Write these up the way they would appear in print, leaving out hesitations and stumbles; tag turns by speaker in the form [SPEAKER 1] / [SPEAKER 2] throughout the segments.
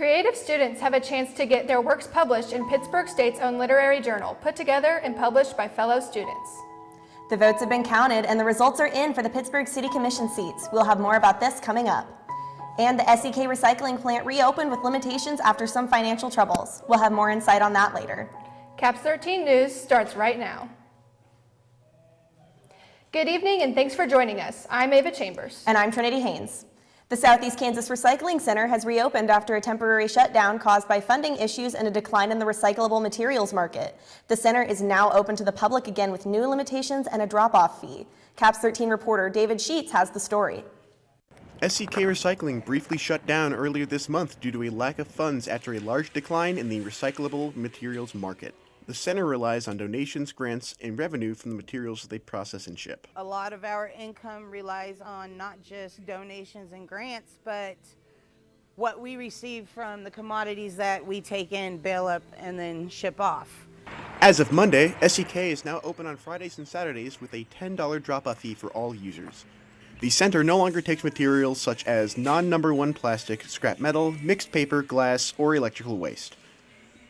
[SPEAKER 1] Creative students have a chance to get their works published in Pittsburg State's own literary journal, put together and published by fellow students.
[SPEAKER 2] The votes have been counted and the results are in for the Pittsburg City Commission seats. We'll have more about this coming up. And the SEK recycling plant reopened with limitations after some financial troubles. We'll have more insight on that later.
[SPEAKER 1] CAPS13 News starts right now. Good evening and thanks for joining us. I'm Ava Chambers.
[SPEAKER 2] And I'm Trinity Haynes. The Southeast Kansas Recycling Center has reopened after a temporary shutdown caused by funding issues and a decline in the recyclable materials market. The center is now open to the public again with new limitations and a drop-off fee. CAPS13 reporter David Sheets has the story.
[SPEAKER 3] SEK Recycling briefly shut down earlier this month due to a lack of funds after a large decline in the recyclable materials market. The center relies on donations, grants, and revenue from the materials they process and ship.
[SPEAKER 4] A lot of our income relies on not just donations and grants, but what we receive from the commodities that we take in, bale up, and then ship off.
[SPEAKER 3] As of Monday, SEK is now open on Fridays and Saturdays with a $10 drop-off fee for all users. The center no longer takes materials such as non-number 1 plastic, scrap metal, mixed paper, glass, or electrical waste.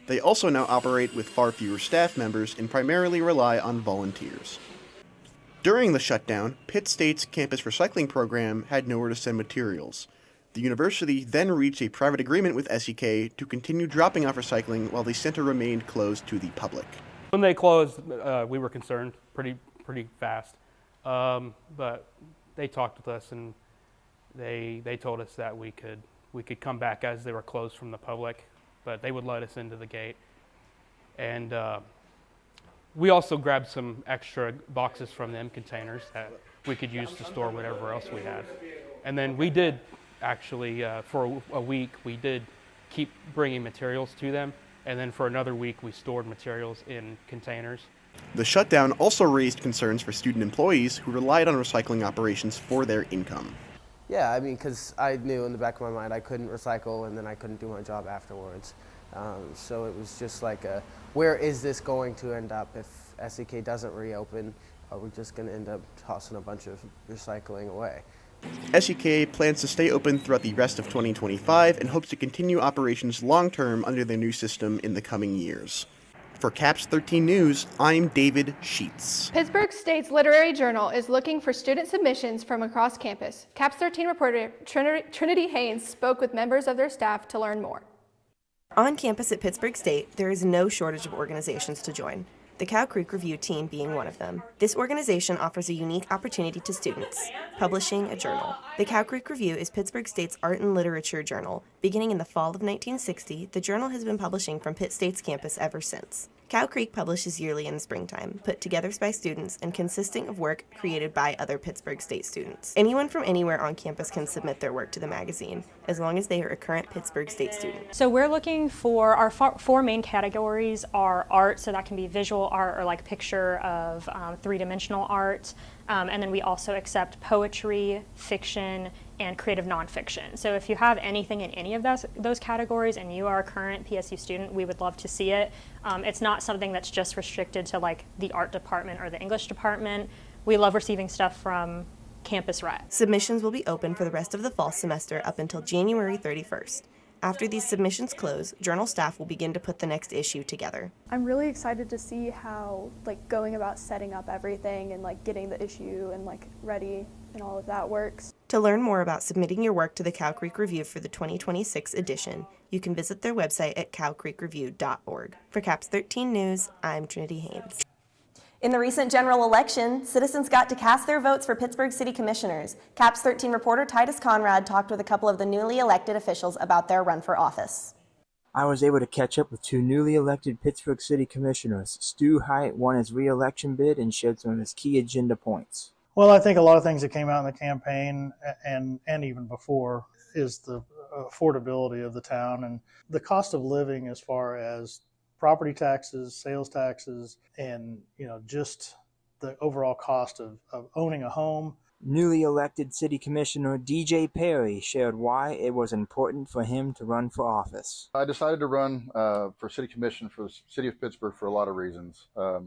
[SPEAKER 3] They also now operate with far fewer staff members and primarily rely on volunteers. During the shutdown, Pitt State's campus recycling program had nowhere to send materials. The university then reached a private agreement with SEK to continue dropping off recycling while the center remained closed to the public.
[SPEAKER 5] When they closed, we were concerned pretty fast, but they talked with us and they told us that we could come back as they were closed from the public, but they would let us into the gate. And we also grabbed some extra boxes from them, containers that we could use to store whatever else we had. And then we did actually, for a week, we did keep bringing materials to them. And then for another week, we stored materials in containers.
[SPEAKER 3] The shutdown also raised concerns for student employees who relied on recycling operations for their income.
[SPEAKER 6] Yeah, I mean, because I knew in the back of my mind I couldn't recycle and then I couldn't do my job afterwards. So it was just like, where is this going to end up if SEK doesn't reopen? Are we just going to end up tossing a bunch of recycling away?
[SPEAKER 3] SEK plans to stay open throughout the rest of 2025 and hopes to continue operations long-term under their new system in the coming years. For CAPS13 News, I'm David Sheets.
[SPEAKER 1] Pittsburg State's literary journal is looking for student submissions from across campus. CAPS13 reporter Trinity Haynes spoke with members of their staff to learn more.
[SPEAKER 2] On campus at Pittsburg State, there is no shortage of organizations to join, the Cow Creek Review team being one of them. This organization offers a unique opportunity to students, publishing a journal. The Cow Creek Review is Pittsburg State's art and literature journal. Beginning in the fall of 1960, the journal has been publishing from Pitt State's campus ever since. Cow Creek publishes yearly in the springtime, put together by students and consisting of work created by other Pittsburg State students. Anyone from anywhere on campus can submit their work to the magazine, as long as they are a current Pittsburg State student.
[SPEAKER 7] So we're looking for, our four main categories are art, so that can be visual art or like picture of three-dimensional art. And then we also accept poetry, fiction, and creative nonfiction. So if you have anything in any of those categories and you are a current PSU student, we would love to see it. It's not something that's just restricted to like the art department or the English department. We love receiving stuff from campus rep.
[SPEAKER 2] Submissions will be open for the rest of the fall semester up until January 31st. After these submissions close, journal staff will begin to put the next issue together.
[SPEAKER 8] I'm really excited to see how going about setting up everything and getting the issue and ready and all of that works.
[SPEAKER 2] To learn more about submitting your work to the Cow Creek Review for the 2026 edition, you can visit their website at cowcreekreview.org. For CAPS13 News, I'm Trinity Haynes. In the recent general election, citizens got to cast their votes for Pittsburg City Commissioners. CAPS13 reporter Titus Conrad talked with a couple of the newly elected officials about their run for office.
[SPEAKER 9] I was able to catch up with two newly elected Pittsburg City Commissioners. Stu Hite won his re-election bid and shared some of his key agenda points.
[SPEAKER 10] Well, I think a lot of things that came out in the campaign and even before is the affordability of the town and the cost of living as far as property taxes, sales taxes, and just the overall cost of owning a home.
[SPEAKER 9] Newly elected City Commissioner DJ Perry shared why it was important for him to run for office.
[SPEAKER 11] I decided to run for City Commission for the City of Pittsburgh for a lot of reasons. I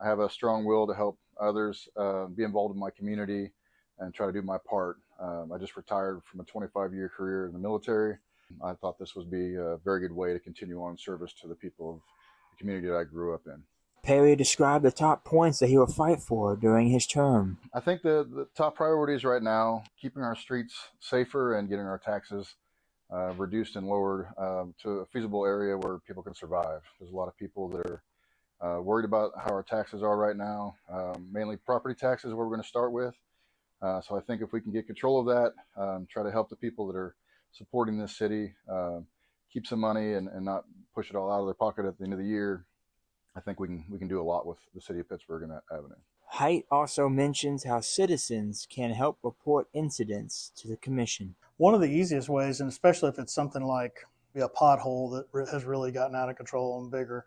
[SPEAKER 11] have a strong will to help others, be involved in my community, and try to do my part. I just retired from a 25-year career in the military, I thought this would be a very good way to continue on service to the people of the community that I grew up in.
[SPEAKER 9] Perry described the top points that he will fight for during his term.
[SPEAKER 11] I think the top priorities right now, keeping our streets safer and getting our taxes reduced and lowered to a feasible area where people can survive. There's a lot of people that are worried about how our taxes are right now. Mainly property taxes is what we're going to start with. So I think if we can get control of that, try to help the people that are supporting this city, keep some money and not push it all out of their pocket at the end of the year, I think we can do a lot with the city of Pittsburgh in that avenue.
[SPEAKER 9] Height also mentions how citizens can help report incidents to the commission.
[SPEAKER 10] One of the easiest ways, and especially if it's something like a pothole that has really gotten out of control and bigger,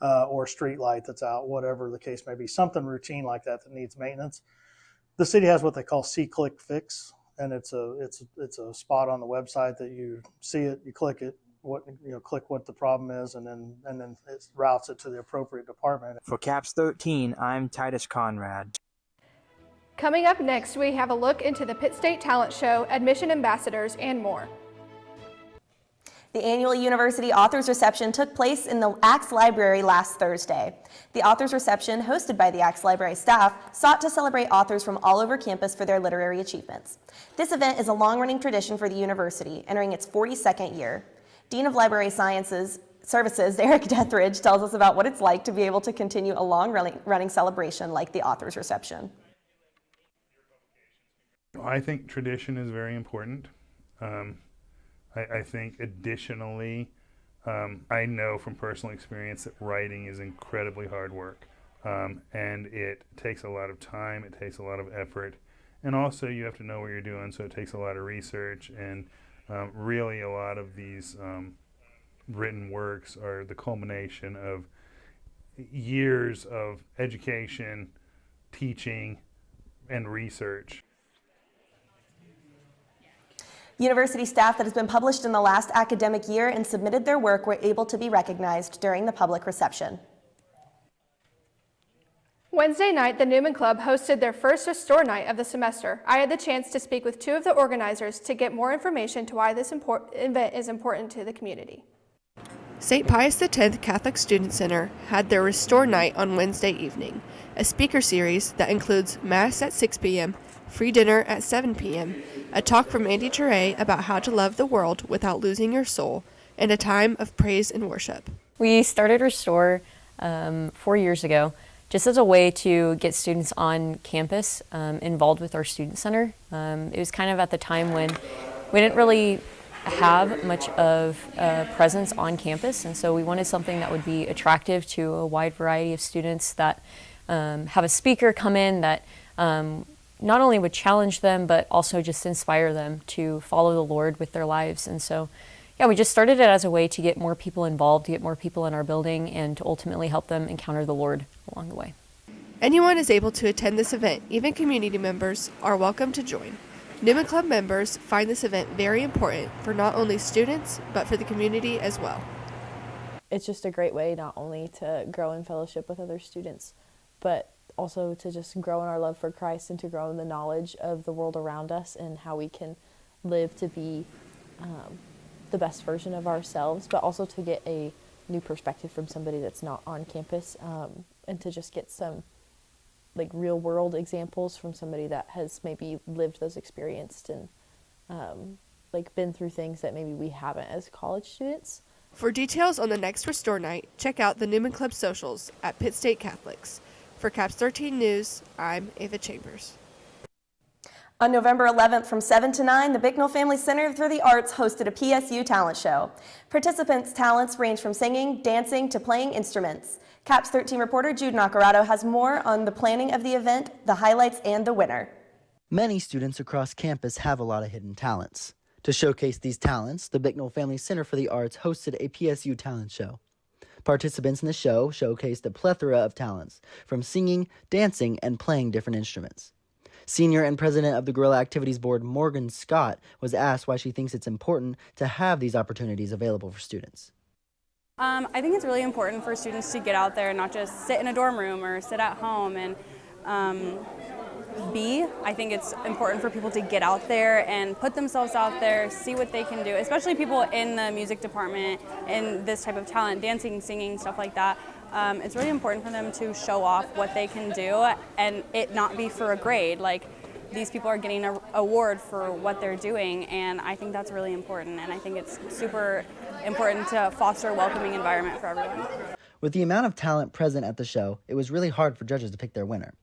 [SPEAKER 10] or a street light that's out, whatever the case may be, something routine like that needs maintenance. The city has what they call See, Click, Fix, and it's a spot on the website that you see it, you click it, click what the problem is, and then it routes it to the appropriate department.
[SPEAKER 9] For CAPS13, I'm Titus Conrad.
[SPEAKER 1] Coming up next, we have a look into the Pitt State Talent Show, admission ambassadors, and more.
[SPEAKER 2] The annual University Authors Reception took place in the Axe Library last Thursday. The Authors Reception, hosted by the Axe Library staff, sought to celebrate authors from all over campus for their literary achievements. This event is a long-running tradition for the university, entering its 42nd year. Dean of Library Services, Eric Dethridge, tells us about what it's like to be able to continue a long-running celebration like the Authors Reception.
[SPEAKER 12] I think tradition is very important. I think additionally, I know from personal experience that writing is incredibly hard work, and it takes a lot of time, it takes a lot of effort, and also you have to know what you're doing, so it takes a lot of research, and really a lot of these written works are the culmination of years of education, teaching, and research.
[SPEAKER 2] University staff that has been published in the last academic year and submitted their work were able to be recognized during the public reception.
[SPEAKER 1] Wednesday night, the Newman Club hosted their first Restore Night of the semester. I had the chance to speak with two of the organizers to get more information to why this event is important to the community. St. Pius X Catholic Student Center had their Restore Night on Wednesday evening, a speaker series that includes Mass at 6 p.m., free dinner at 7 p.m., a talk from Andy Ture about how to love the world without losing your soul, and a time of praise and worship.
[SPEAKER 13] We started Restore 4 years ago, just as a way to get students on campus involved with our student center. It was kind of at the time when we didn't really have much of a presence on campus, and so we wanted something that would be attractive to a wide variety of students, that have a speaker come in that not only would challenge them, but also just inspire them to follow the Lord with their lives. And so, yeah, we just started it as a way to get more people involved, to get more people in our building, and to ultimately help them encounter the Lord along the way.
[SPEAKER 1] Anyone is able to attend this event, even community members are welcome to join. Newman Club members find this event very important for not only students, but for the community as well.
[SPEAKER 14] It's just a great way not only to grow in fellowship with other students, but also to just grow in our love for Christ and to grow in the knowledge of the world around us and how we can live to be the best version of ourselves, but also to get a new perspective from somebody that's not on campus, and to just get some real world examples from somebody that has maybe lived those experiences and been through things that maybe we haven't as college students.
[SPEAKER 1] For details on the next Restore Night, check out the Newman Club socials at Pitt State Catholics. For CAPS13 News, I'm Ava Chambers.
[SPEAKER 2] On November 11th from 7 to 9, the Bicknell Family Center for the Arts hosted a PSU talent show. Participants' talents range from singing, dancing, to playing instruments. CAPS13 reporter Jude Nacarado has more on the planning of the event, the highlights, and the winner.
[SPEAKER 15] Many students across campus have a lot of hidden talents. To showcase these talents, the Bicknell Family Center for the Arts hosted a PSU talent show. Participants in the show showcased a plethora of talents, from singing, dancing, and playing different instruments. Senior and president of the Guerrilla Activities Board, Morgan Scott, was asked why she thinks it's important to have these opportunities available for students.
[SPEAKER 16] I think it's really important for students to get out there and not just sit in a dorm room or sit at home and be. I think it's important for people to get out there and put themselves out there, see what they can do, especially people in the music department and this type of talent, dancing, singing, stuff like that. It's really important for them to show off what they can do and it not be for a grade. Like, these people are getting an award for what they're doing, and I think that's really important, and I think it's super important to foster a welcoming environment for everyone.
[SPEAKER 15] With the amount of talent present at the show, it was really hard for judges to pick their winner.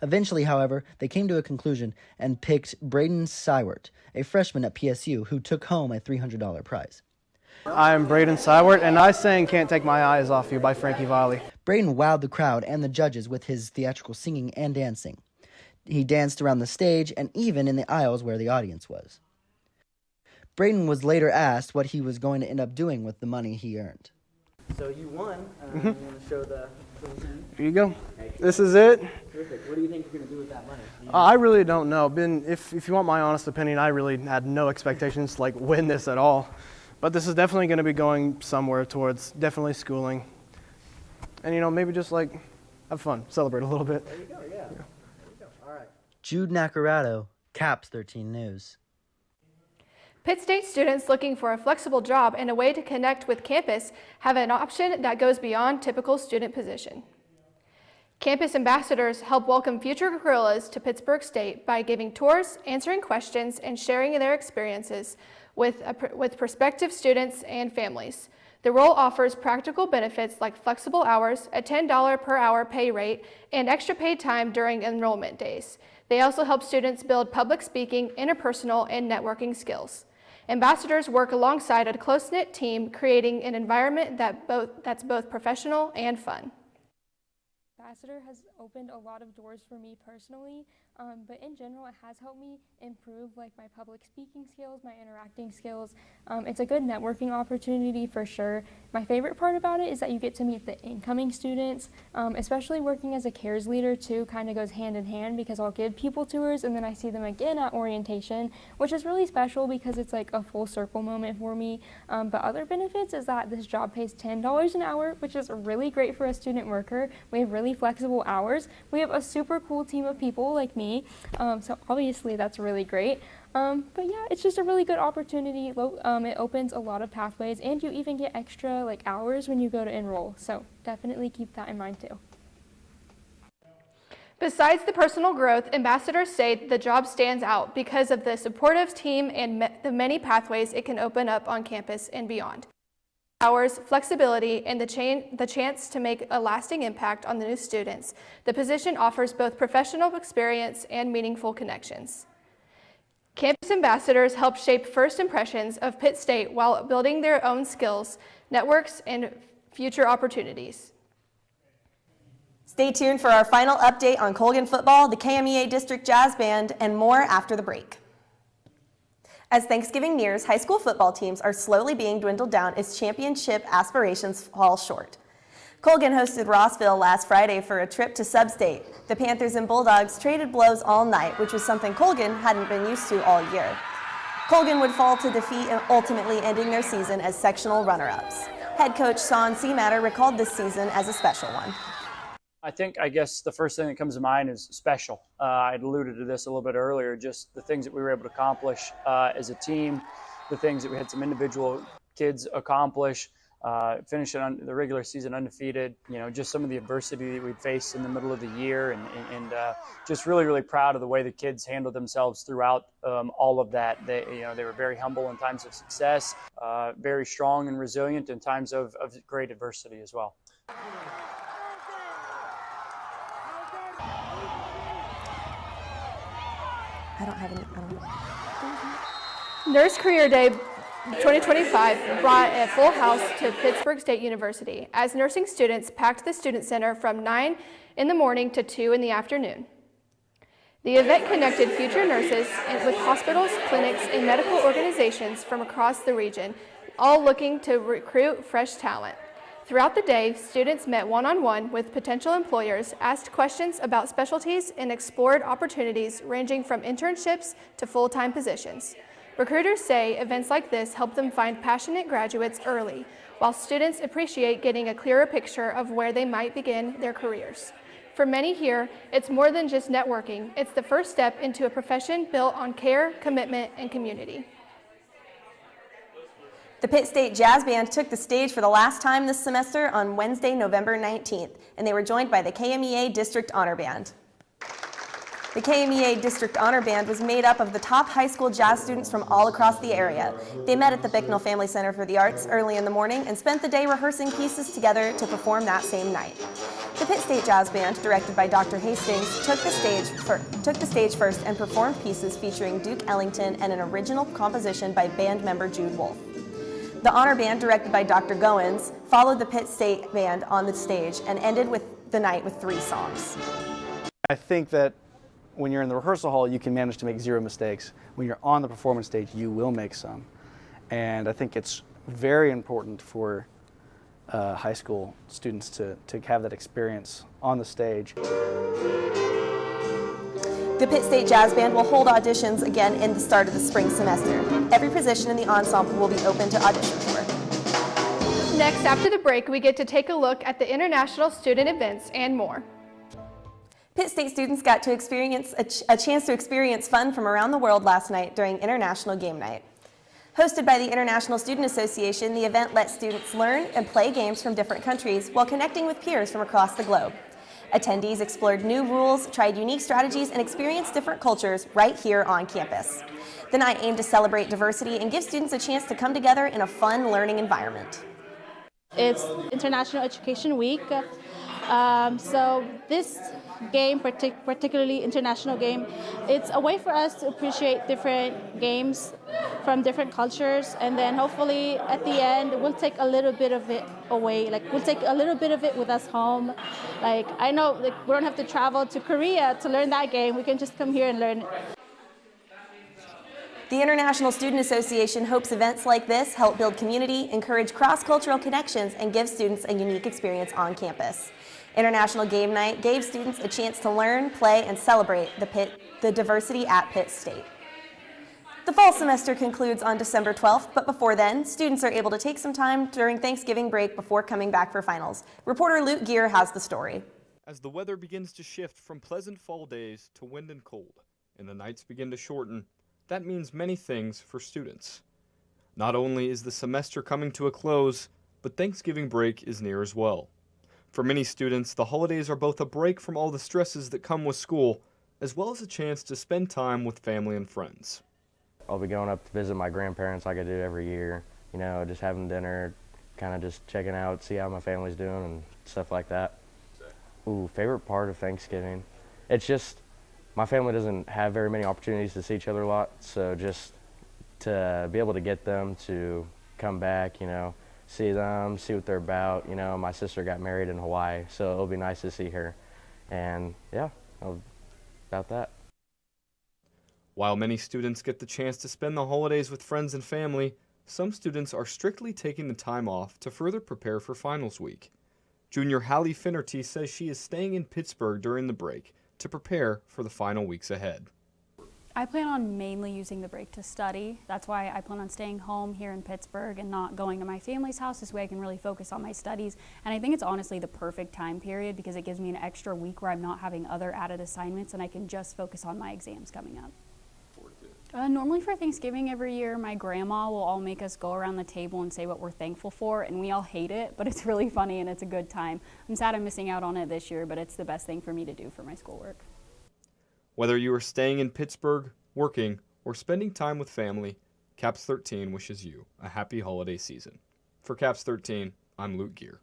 [SPEAKER 15] Eventually, however, they came to a conclusion and picked Braden Sywert, a freshman at PSU who took home a $300 prize.
[SPEAKER 17] I'm Braden Sywert, and I sang Can't Take My Eyes Off You by Frankie Valli.
[SPEAKER 15] Braden wowed the crowd and the judges with his theatrical singing and dancing. He danced around the stage and even in the aisles where the audience was. Braden was later asked what he was going to end up doing with the money he earned. So you won. You want to show the...
[SPEAKER 17] Here you go. This is it.
[SPEAKER 15] Terrific. What do you think you're going to do with that money?
[SPEAKER 17] I really don't know. If you want my honest opinion, I really had no expectations to win this at all. But this is definitely going to be going somewhere towards definitely schooling. And, maybe just have fun, celebrate a little bit.
[SPEAKER 15] There you go, yeah. There you go. All right. Jude Nacarado, CAPS13 News.
[SPEAKER 1] Pitt State students looking for a flexible job and a way to connect with campus have an option that goes beyond typical student position. Campus ambassadors help welcome future guerrillas to Pittsburg State by giving tours, answering questions, and sharing their experiences with prospective students and families. The role offers practical benefits like flexible hours, a $10 per hour pay rate, and extra paid time during enrollment days. They also help students build public speaking, interpersonal, and networking skills. Ambassadors work alongside a close-knit team, creating an environment that's both professional and fun.
[SPEAKER 18] Ambassador has opened a lot of doors for me personally, but in general it has helped me improve my public speaking skills, my interacting skills. It's a good networking opportunity for sure. My favorite part about it is that you get to meet the incoming students, especially working as a CARES leader too kind of goes hand in hand because I'll give people tours and then I see them again at orientation, which is really special because it's like a full circle moment for me. But other benefits is that this job pays $10 an hour, which is really great for a student worker. We have really flexible hours. We have a super cool team of people like me, so obviously that's really great. But yeah, it's just a really good opportunity. It opens a lot of pathways, and you even get extra hours when you go to enroll. So definitely keep that in mind too.
[SPEAKER 1] Besides the personal growth, ambassadors say the job stands out because of the supportive team and the many pathways it can open up on campus and beyond. Hours, flexibility, and the chance to make a lasting impact on the new students. The position offers both professional experience and meaningful connections. Campus ambassadors help shape first impressions of Pitt State while building their own skills, networks, and future opportunities.
[SPEAKER 2] Stay tuned for our final update on Colgan football, the KMEA District Jazz Band, and more after the break. As Thanksgiving nears, high school football teams are slowly being dwindled down as championship aspirations fall short. Colgan hosted Rossville last Friday for a trip to Sub-State. The Panthers and Bulldogs traded blows all night, which was something Colgan hadn't been used to all year. Colgan would fall to defeat, ultimately ending their season as sectional runner-ups. Head coach Son Seamatter recalled this season as a special one.
[SPEAKER 19] I guess the first thing that comes to mind is special. I'd alluded to this a little bit earlier, just the things that we were able to accomplish as a team, the things that we had some individual kids accomplish, finishing on the regular season undefeated, just some of the adversity that we'd faced in the middle of the year, and just really, really proud of the way the kids handled themselves throughout all of that. They were very humble in times of success, very strong and resilient in times of great adversity as well.
[SPEAKER 1] Nurse Career Day 2025 brought a full house to Pittsburg State University as nursing students packed the Student Center from 9 in the morning to 2 in the afternoon. The event connected future nurses with hospitals, clinics, and medical organizations from across the region, all looking to recruit fresh talent. Throughout the day, students met one-on-one with potential employers, asked questions about specialties, and explored opportunities ranging from internships to full-time positions. Recruiters say events like this help them find passionate graduates early, while students appreciate getting a clearer picture of where they might begin their careers. For many here, it's more than just networking. It's the first step into a profession built on care, commitment, and community.
[SPEAKER 2] The Pitt State Jazz Band took the stage for the last time this semester on Wednesday, November 19th, and they were joined by the KMEA District Honor Band. The KMEA District Honor Band was made up of the top high school jazz students from all across the area. They met at the Bicknell Family Center for the Arts early in the morning and spent the day rehearsing pieces together to perform that same night. The Pitt State Jazz Band, directed by Dr. Hastings, took the stage first and performed pieces featuring Duke Ellington and an original composition by band member Jude Wolfe. The Honor Band, directed by Dr. Goins, followed the Pitt State Band on the stage and ended the night with 3 songs.
[SPEAKER 20] I think that when you're in the rehearsal hall, you can manage to make 0 mistakes. When you're on the performance stage, you will make some. And I think it's very important for high school students to have that experience on the stage.
[SPEAKER 2] The Pitt State Jazz Band will hold auditions again in the start of the spring semester. Every position in the ensemble will be open to audition for.
[SPEAKER 1] Next, after the break, we get to take a look at the international student events and more.
[SPEAKER 2] Pitt State students got to experience a chance to experience fun from around the world last night during International Game Night. Hosted by the International Student Association, the event lets students learn and play games from different countries while connecting with peers from across the globe. Attendees explored new rules, tried unique strategies, and experienced different cultures right here on campus. The night aimed to celebrate diversity and give students a chance to come together in a fun learning environment.
[SPEAKER 21] It's International Education Week, so this game, particularly international game, it's a way for us to appreciate different games from different cultures, and then hopefully at the end we'll take a little bit of it away, we'll take a little bit of it with us home. I know we don't have to travel to Korea to learn that game, we can just come here and learn it.
[SPEAKER 2] The International Student Association hopes events like this help build community, encourage cross-cultural connections, and give students a unique experience on campus. International Game Night gave students a chance to learn, play, and celebrate the diversity at Pitt State. The fall semester concludes on December 12th, but before then, students are able to take some time during Thanksgiving break before coming back for finals. Reporter Luke Gear has the story.
[SPEAKER 22] As the weather begins to shift from pleasant fall days to wind and cold, and the nights begin to shorten, that means many things for students. Not only is the semester coming to a close, but Thanksgiving break is near as well. For many students, the holidays are both a break from all the stresses that come with school, as well as a chance to spend time with family and friends.
[SPEAKER 23] I'll be going up to visit my grandparents like I do every year, just having dinner, kind of just checking out, see how my family's doing and stuff like that. Ooh, favorite part of Thanksgiving? It's just, my family doesn't have very many opportunities to see each other a lot, so just to be able to get them to come back, see them, see what they're about. My sister got married in Hawaii, so it'll be nice to see her. And yeah, about that.
[SPEAKER 22] While many students get the chance to spend the holidays with friends and family, some students are strictly taking the time off to further prepare for finals week. Junior Hallie Finnerty says she is staying in Pittsburgh during the break to prepare for the final weeks ahead.
[SPEAKER 16] I plan on mainly using the break to study. That's why I plan on staying home here in Pittsburgh and not going to my family's house. This way I can really focus on my studies. And I think it's honestly the perfect time period because it gives me an extra week where I'm not having other added assignments and I can just focus on my exams coming up. Normally for Thanksgiving every year, my grandma will all make us go around the table and say what we're thankful for, and we all hate it, but it's really funny and it's a good time. I'm sad I'm missing out on it this year, but it's the best thing for me to do for my schoolwork.
[SPEAKER 22] Whether you are staying in Pittsburgh, working, or spending time with family, CAPS13 wishes you a happy holiday season. For CAPS13, I'm Luke Gear.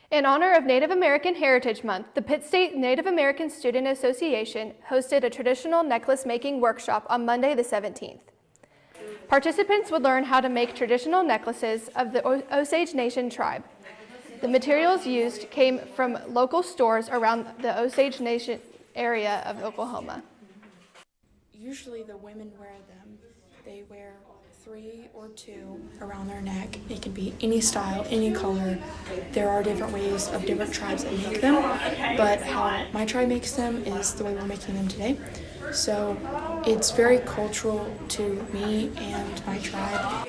[SPEAKER 1] In honor of Native American Heritage Month, the Pitt State Native American Student Association hosted a traditional necklace making workshop on Monday the 17th. Participants would learn how to make traditional necklaces of the Osage Nation tribe. The materials used came from local stores around the Osage Nation area of Oklahoma.
[SPEAKER 24] Usually the women wear them. They wear 3 or 2 around their neck. It can be any style, any color. There are different ways of different tribes that make them, but how my tribe makes them is the way we're making them today. So it's very cultural to me and my tribe.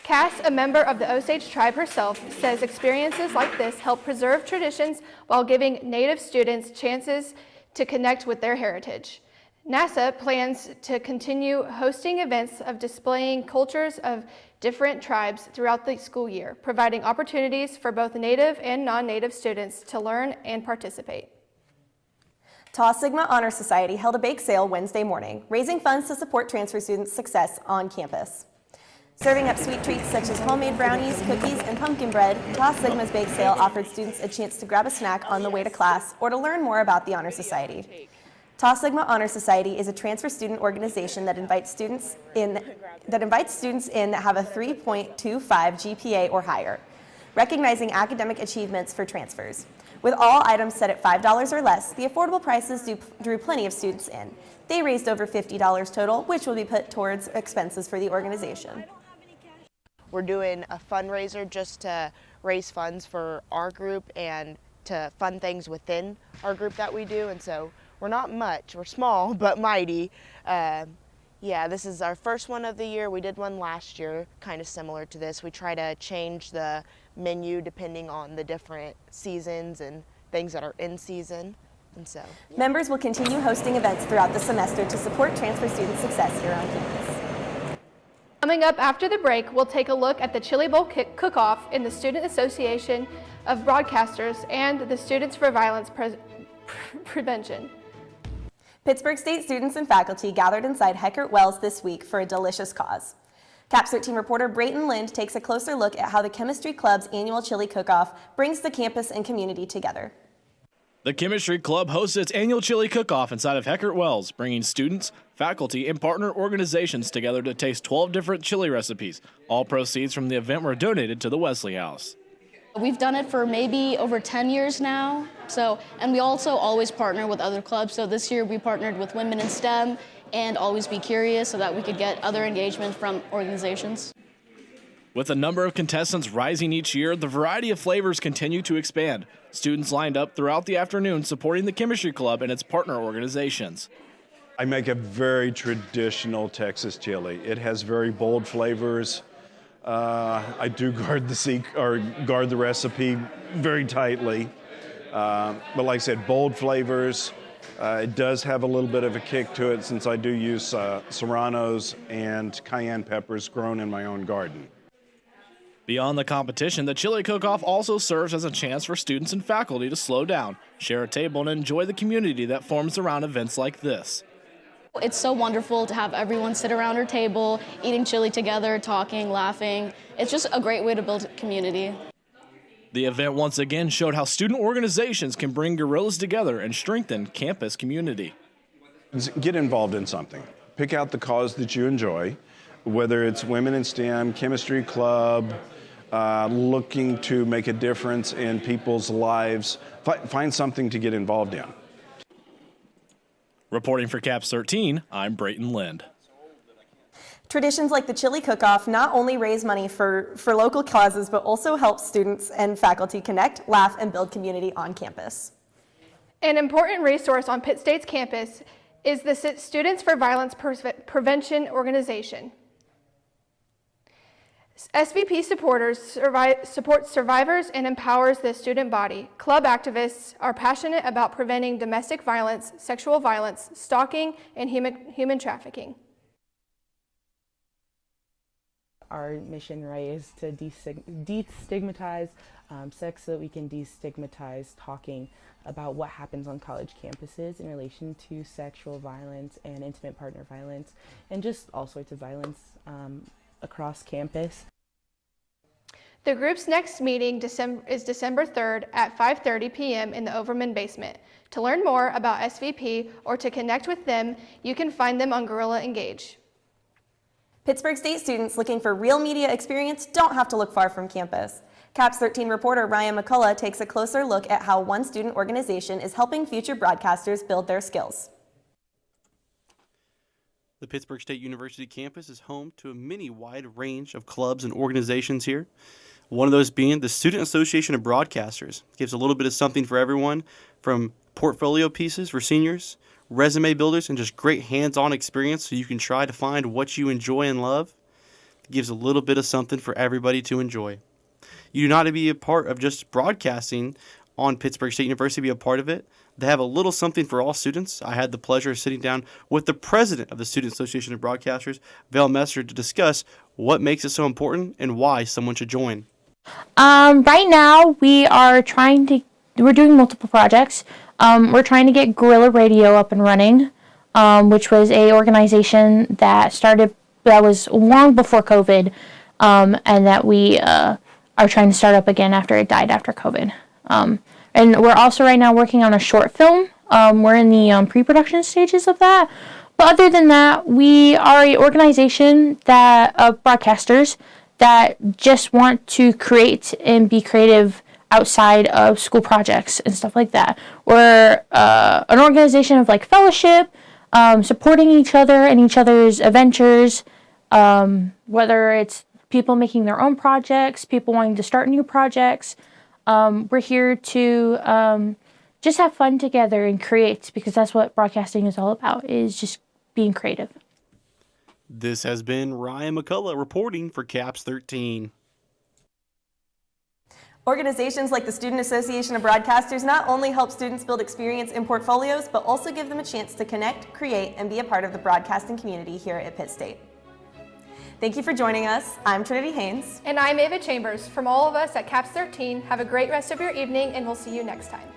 [SPEAKER 1] Cass, a member of the Osage tribe herself, says experiences like this help preserve traditions while giving Native students chances to connect with their heritage. NASA plans to continue hosting events of displaying cultures of different tribes throughout the school year, providing opportunities for both Native and non-Native students to learn and participate.
[SPEAKER 2] Tau Sigma Honor Society held a bake sale Wednesday morning, raising funds to support transfer students' success on campus. Serving up sweet treats such as homemade brownies, cookies, and pumpkin bread, Tau Sigma's bake sale offered students a chance to grab a snack on the way to class or to learn more about the Honor Society. Tau Sigma Honor Society is a transfer student organization that invites students in that have a 3.25 GPA or higher, recognizing academic achievements for transfers. With all items set at $5 or less, the affordable prices drew plenty of students in. They raised over $50 total, which will be put towards expenses for the organization.
[SPEAKER 3] We're doing a fundraiser just to raise funds for our group and to fund things within our group that we do, and so we're not much, we're small but mighty. Yeah, this is our first one of the year. We did one last year, kind of similar to this. We try to change the menu depending on the different seasons and things that are in season, and so.
[SPEAKER 2] Members will continue hosting events throughout the semester to support transfer student success here on campus.
[SPEAKER 1] Coming up after the break, we'll take a look at the Chili Bowl Cook-Off in the Student Association of Broadcasters and the Students for Violence Prevention.
[SPEAKER 2] Pittsburg State students and faculty gathered inside Heckert Wells this week for a delicious cause. CAPS13 reporter Brayton Lind takes a closer look at how the Chemistry Club's annual chili cook-off brings the campus and community together.
[SPEAKER 4] The Chemistry Club hosts its annual chili cook-off inside of Heckert Wells, bringing students, faculty, and partner organizations together to taste 12 different chili recipes. All proceeds from the event were donated to the Wesley House.
[SPEAKER 5] We've done it for maybe over 10 years now, and we also always partner with other clubs. So this year we partnered with Women in STEM and Always Be Curious so that we could get other engagement from organizations.
[SPEAKER 4] With the number of contestants rising each year, the variety of flavors continue to expand. Students lined up throughout the afternoon supporting the Chemistry Club and its partner organizations.
[SPEAKER 6] I make a very traditional Texas chili. It has very bold flavors. I do guard the recipe very tightly. But like I said, bold flavors. It does have a little bit of a kick to it since I do use serranos and cayenne peppers grown in my own garden.
[SPEAKER 4] Beyond the competition, the chili cook-off also serves as a chance for students and faculty to slow down, share a table, and enjoy the community that forms around events like this.
[SPEAKER 5] It's so wonderful to have everyone sit around our table, eating chili together, talking, laughing. It's just a great way to build community.
[SPEAKER 4] The event once again showed how student organizations can bring guerrillas together and strengthen campus community.
[SPEAKER 6] Get involved in something. Pick out the cause that you enjoy, whether it's Women in STEM, Chemistry Club, looking to make a difference in people's lives. Find something to get involved in.
[SPEAKER 4] Reporting for CAPS13, I'm Brayton Lind.
[SPEAKER 2] Traditions like the chili cook-off not only raise money for local causes, but also help students and faculty connect, laugh, and build community on campus.
[SPEAKER 1] An important resource on Pitt State's campus is the Students for Violence Prevention organization. SVP supports survivors and empowers the student body. Club activists are passionate about preventing domestic violence, sexual violence, stalking, and human trafficking.
[SPEAKER 25] Our mission, right, is to destigmatize sex so that we can destigmatize talking about what happens on college campuses in relation to sexual violence and intimate partner violence and just all sorts of violence across campus.
[SPEAKER 1] The group's next meeting is December 3rd at 5:30 p.m. in the Overman basement. To learn more about SVP or to connect with them, you can find them on Guerrilla Engage.
[SPEAKER 2] Pittsburg State students looking for real media experience don't have to look far from campus. CAPS13 reporter Ryan McCullough takes a closer look at how one student organization is helping future broadcasters build their skills.
[SPEAKER 26] The Pittsburg State University campus is home to a wide range of clubs and organizations here. One of those being the Student Association of Broadcasters. It gives a little bit of something for everyone, from portfolio pieces for seniors, resume builders, and just great hands-on experience so you can try to find what you enjoy and love. that gives a little bit of something for everybody to enjoy. You do not have to be a part of just broadcasting on Pittsburg State University to be a part of it. They have a little something for all students. I had the pleasure of sitting down with the president of the Student Association of Broadcasters, Val Messer, to discuss what makes it so important and why someone should join.
[SPEAKER 7] Right now, we're doing multiple projects. We're trying to get Guerrilla Radio up and running, which was a organization that was long before COVID, and that we are trying to start up again after it died after COVID. And we're also right now working on a short film. We're in the pre-production stages of that. But other than that, we are an organization of broadcasters that just want to create and be creative outside of school projects and stuff like that. We're an organization of like fellowship, supporting each other and each other's adventures, whether it's people making their own projects, people wanting to start new projects. We're here to just have fun together and create, because that's what broadcasting is all about, is just being creative.
[SPEAKER 26] This has been Ryan McCullough reporting for CAPS13.
[SPEAKER 2] Organizations like the Student Association of Broadcasters not only help students build experience in portfolios, but also give them a chance to connect, create, and be a part of the broadcasting community here at Pitt State. Thank you for joining us. I'm Trinity Haynes.
[SPEAKER 1] And I'm Ava Chambers. From all of us at CAPS13, have a great rest of your evening, and we'll see you next time.